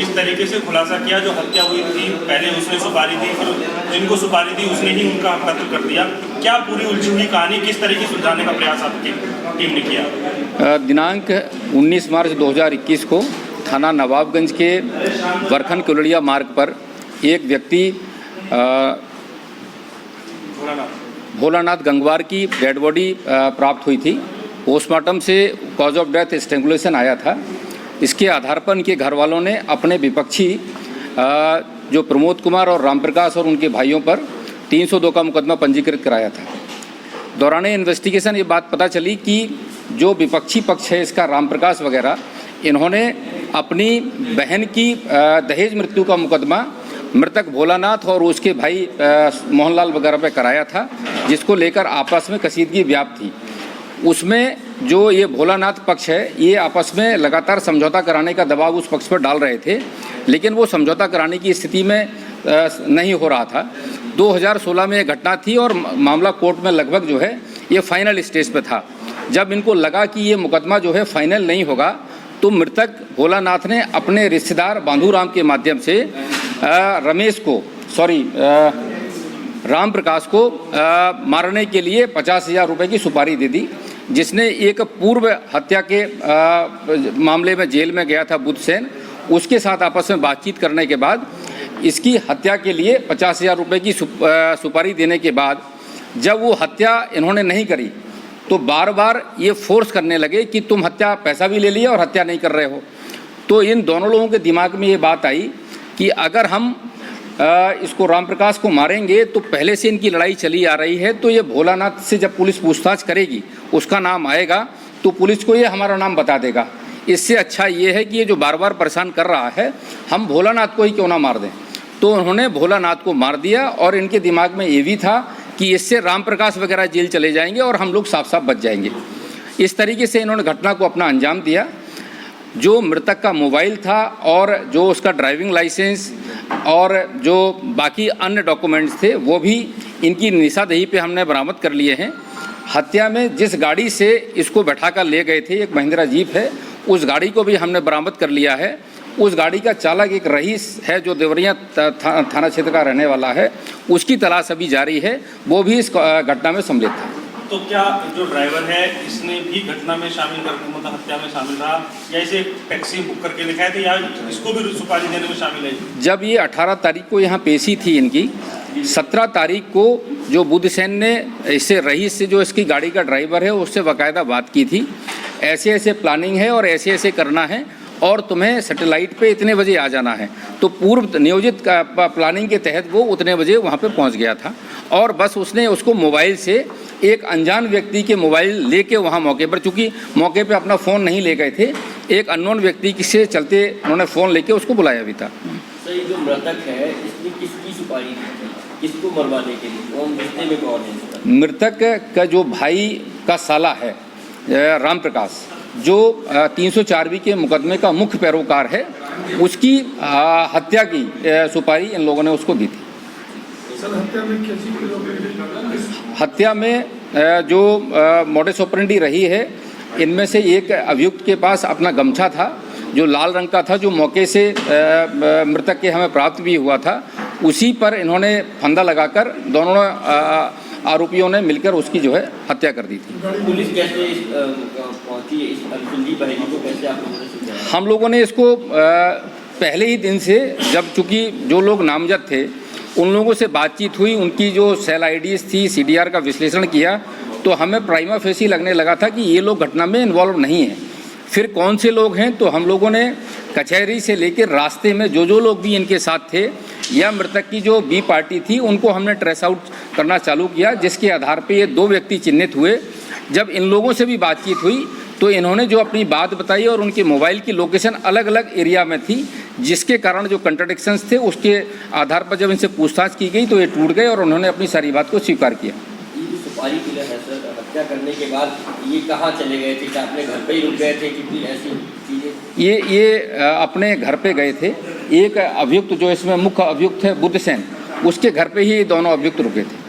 किस तरीके से खुलासा किया जो हत्या हुई थी, पहले उसने सुपारी दी, फिर जिनको सुपारी दी उसने ही उनका कत्ल कर दिया। क्या पूरी उलझी हुई कहानी किस तरीके से सुलझाने का प्रयास आपकी टीम ने किया? दिनांक 19 मार्च 2021 को थाना नवाबगंज के वरखन कुलड़िया मार्ग पर एक व्यक्ति भोलानाथ गंगवार की डेड बॉडी प्राप्त हुई थी। पोस्टमार्टम से कॉज ऑफ डेथ स्ट्रैंगुलेशन आया था। इसके आधार पर इनके घर वालों ने अपने विपक्षी जो प्रमोद कुमार और रामप्रकाश और उनके भाइयों पर 302 का मुकदमा पंजीकृत कराया था। दौरान इन्वेस्टिगेशन ये बात पता चली कि जो विपक्षी पक्ष है इसका रामप्रकाश वगैरह, इन्होंने अपनी बहन की दहेज मृत्यु का मुकदमा मृतक भोलानाथ और उसके भाई मोहनलाल वगैरह पे कराया था, जिसको लेकर आपस में कशीदगी व्याप्त थी। उसमें जो ये भोलानाथ पक्ष है ये आपस में लगातार समझौता कराने का दबाव उस पक्ष पर डाल रहे थे, लेकिन वो समझौता कराने की स्थिति में नहीं हो रहा था। 2016 में ये घटना थी और मामला कोर्ट में लगभग जो है ये फाइनल स्टेज पे था। जब इनको लगा कि ये मुकदमा जो है फाइनल नहीं होगा, तो मृतक भोलानाथ ने अपने रिश्तेदार बांधूराम के माध्यम से राम प्रकाश को मारने के लिए 50,000 रुपये की सुपारी दे दी, जिसने एक पूर्व हत्या के मामले में जेल में गया था बुद्धसेन, उसके साथ आपस में बातचीत करने के बाद इसकी हत्या के लिए 50,000 रुपये की सुपारी देने के बाद जब वो हत्या इन्होंने नहीं करी तो बार बार ये फोर्स करने लगे कि तुम हत्या पैसा भी ले लिया और हत्या नहीं कर रहे हो। तो इन दोनों लोगों के दिमाग में ये बात आई कि अगर हम इसको रामप्रकाश को मारेंगे तो पहले से इनकी लड़ाई चली आ रही है, तो ये भोलानाथ से जब पुलिस पूछताछ करेगी उसका नाम आएगा तो पुलिस को ये हमारा नाम बता देगा। इससे अच्छा ये है कि ये जो बार बार परेशान कर रहा है हम भोलानाथ को ही क्यों ना मार दें। तो उन्होंने भोलानाथ को मार दिया और इनके दिमाग में ये भी था कि इससे रामप्रकाश वगैरह जेल चले जाएंगे और हम लोग साफ साफ बच जाएंगे। इस तरीके से इन्होंने घटना को अपना अंजाम दिया। जो मृतक का मोबाइल था और जो उसका ड्राइविंग लाइसेंस और जो बाकी अन्य डॉक्यूमेंट्स थे वो भी इनकी निशानदेही पे हमने बरामद कर लिए हैं। हत्या में जिस गाड़ी से इसको बैठा कर ले गए थे, एक महिंद्रा जीप है, उस गाड़ी को भी हमने बरामद कर लिया है। उस गाड़ी का चालक एक रईस है जो देवरिया थाना क्षेत्र का रहने वाला है, उसकी तलाश अभी जारी है, वो भी इस घटना में सम्मिलित था। तो क्या जो ड्राइवर है इसने भी घटना में शामिल कर, मतलब हत्या में शामिल रहा, या इसे टैक्सी बुक करके लिखाए थे, या इसको भी सुपारी देने में शामिल है? जब ये 18 तारीख को यहाँ पेशी थी इनकी, 17 तारीख को जो बुद्धसेन ने इससे रईस से जो इसकी गाड़ी का ड्राइवर है उससे बाकायदा बात की थी, ऐसे ऐसे प्लानिंग है और ऐसे ऐसे करना है और तुम्हें सैटेलाइट पे इतने बजे आ जाना है। तो पूर्व नियोजित प्लानिंग के तहत वो उतने बजे वहाँ पे पहुँच गया था और बस उसने उसको मोबाइल से एक अनजान व्यक्ति के मोबाइल लेके वहाँ मौके पर, चूँकि मौके पे अपना फ़ोन नहीं ले गए थे, एक अननोन व्यक्ति से चलते उन्होंने फ़ोन लेके उसको बुलाया भी था। सही, जो मृतक है इसने किसकी सुपारी दी थी, किसको मरवाने के लिए, कौन रिश्ते में कौन है? मृतक का जो भाई का साला है रामप्रकाश, जो 304 के मुकदमे का मुख्य पैरोकार है, उसकी हत्या की सुपारी इन लोगों ने उसको दी थी। सर, हत्या में कैसी हत्या में जो मोडस ऑपरेंडी रही है, इनमें से एक अभियुक्त के पास अपना गमछा था जो लाल रंग का था, जो मौके से मृतक के हमें प्राप्त भी हुआ था, उसी पर इन्होंने फंदा लगाकर दोनों आरोपियों ने मिलकर उसकी जो है हत्या कर दी थी। पुलिस कैसे पहुंची इस अनसुलझी पहेली को, कैसे आप लोगों ने सुलझाया? हम लोगों ने इसको पहले ही दिन से, जब चूँकि जो लोग नामजद थे उन लोगों से बातचीत हुई, उनकी जो सेल आईडीज़ थी, सीडीआर का विश्लेषण किया, तो हमें प्राइमा फेसी लगने लगा था कि ये लोग घटना में इन्वॉल्व नहीं हैं। फिर कौन से लोग हैं, तो हम लोगों ने कचहरी से लेकर रास्ते में जो लोग भी इनके साथ थे या मृतक की जो बी पार्टी थी उनको हमने ट्रेस आउट करना चालू किया, जिसके आधार पे ये 2 व्यक्ति चिन्हित हुए। जब इन लोगों से भी बातचीत हुई तो इन्होंने जो अपनी बात बताई और उनके मोबाइल की लोकेशन अलग अलग एरिया में थी, जिसके कारण जो कंट्राडिक्शंस थे उसके आधार पर जब इनसे पूछताछ की गई तो ये टूट गए और उन्होंने अपनी सारी बात को स्वीकार किया। ये जो सुपारी किलर है सर, हत्या करने के बाद ये कहाँ चले गए थे? क्या अपने घर पे ही रुक गए थे कि ऐसी चीज़ें? ये अपने घर पे गए थे। एक अभियुक्त जो इसमें मुख्य अभियुक्त है बुद्धसेन, उसके घर पे ही दोनों अभियुक्त रुके थे।